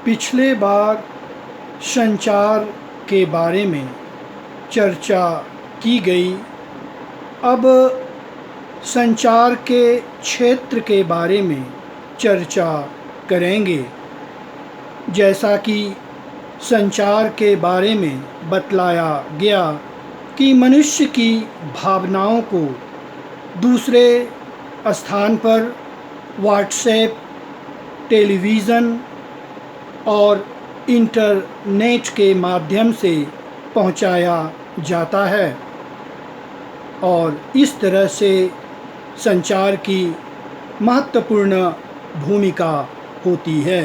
पिछले बार संचार के बारे में चर्चा की गई। अब संचार के क्षेत्र के बारे में चर्चा करेंगे। जैसा कि संचार के बारे में बतलाया गया कि मनुष्य की भावनाओं को दूसरे स्थान पर व्हाट्सएप, टेलीविज़न और इंटरनेट के माध्यम से पहुंचाया जाता है और इस तरह से संचार की महत्वपूर्ण भूमिका होती है,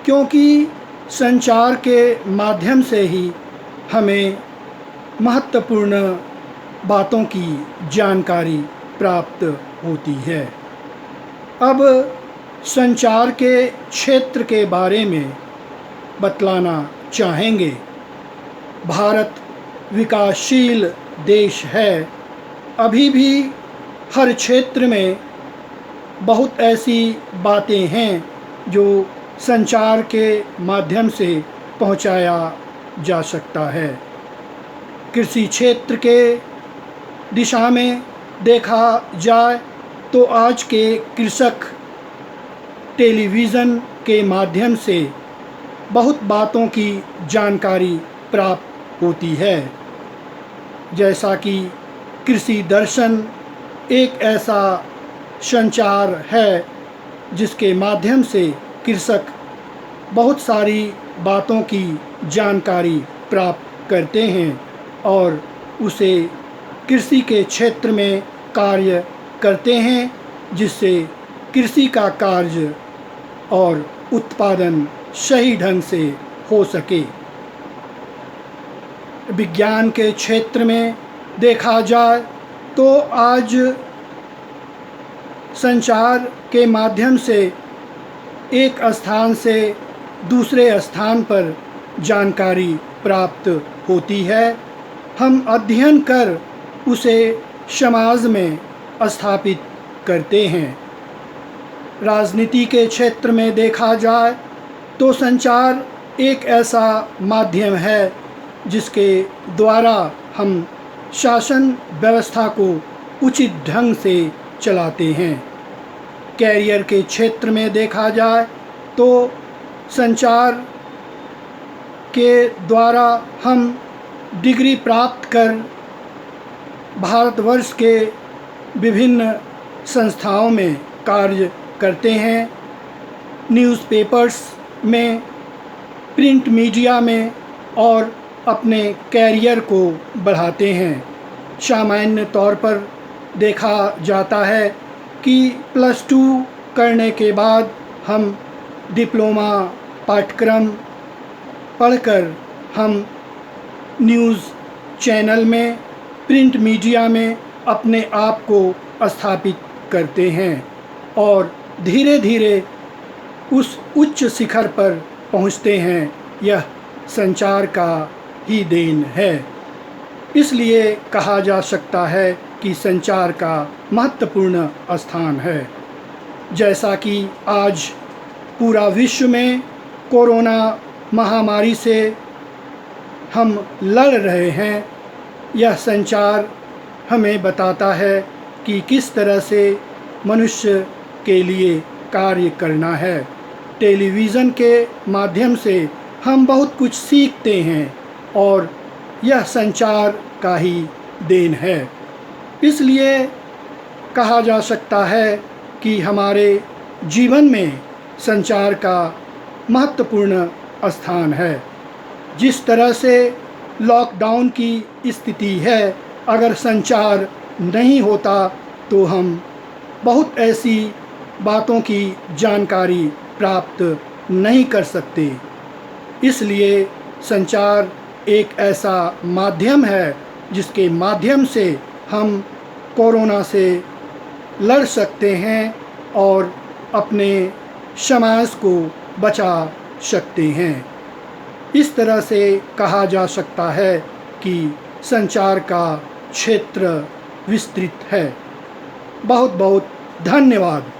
क्योंकि संचार के माध्यम से ही हमें महत्वपूर्ण बातों की जानकारी प्राप्त होती है। अब संचार के क्षेत्र के बारे में बतलाना चाहेंगे। भारत विकासशील देश है। अभी भी हर क्षेत्र में बहुत ऐसी बातें हैं जो संचार के माध्यम से पहुंचाया जा सकता है। कृषि क्षेत्र के दिशा में देखा जाए तो आज के कृषक टेलीविज़न के माध्यम से बहुत बातों की जानकारी प्राप्त होती है। जैसा कि कृषि दर्शन एक ऐसा संचार है जिसके माध्यम से कृषक बहुत सारी बातों की जानकारी प्राप्त करते हैं और उसे कृषि के क्षेत्र में कार्य करते हैं, जिससे कृषि का कार्य और उत्पादन सही ढंग से हो सके। विज्ञान के क्षेत्र में देखा जाए तो आज संचार के माध्यम से एक स्थान से दूसरे स्थान पर जानकारी प्राप्त होती है। हम अध्ययन कर उसे समाज में स्थापित करते हैं। राजनीति के क्षेत्र में देखा जाए तो संचार एक ऐसा माध्यम है जिसके द्वारा हम शासन व्यवस्था को उचित ढंग से चलाते हैं। कैरियर के क्षेत्र में देखा जाए तो संचार के द्वारा हम डिग्री प्राप्त कर भारतवर्ष के विभिन्न संस्थाओं में कार्य करते हैं। न्यूज़पेपर्स में, प्रिंट मीडिया में और अपने कैरियर को बढ़ाते हैं। सामान्य तौर पर देखा जाता है कि +2 करने के बाद हम डिप्लोमा पाठ्यक्रम पढ़कर हम न्यूज़ चैनल में, प्रिंट मीडिया में अपने आप को स्थापित करते हैं और धीरे धीरे उस उच्च शिखर पर पहुंचते हैं। यह संचार का ही देन है। इसलिए कहा जा सकता है कि संचार का महत्वपूर्ण स्थान है। जैसा कि आज पूरा विश्व में कोरोना महामारी से हम लड़ रहे हैं, यह संचार हमें बताता है कि किस तरह से मनुष्य के लिए कार्य करना है। टेलीविज़न के माध्यम से हम बहुत कुछ सीखते हैं और यह संचार का ही देन है। इसलिए कहा जा सकता है कि हमारे जीवन में संचार का महत्वपूर्ण स्थान है। जिस तरह से लॉकडाउन की स्थिति है, अगर संचार नहीं होता तो हम बहुत ऐसी बातों की जानकारी प्राप्त नहीं कर सकते। इसलिए संचार एक ऐसा माध्यम है जिसके माध्यम से हम कोरोना से लड़ सकते हैं और अपने समाज को बचा सकते हैं। इस तरह से कहा जा सकता है कि संचार का क्षेत्र विस्तृत है। बहुत बहुत धन्यवाद।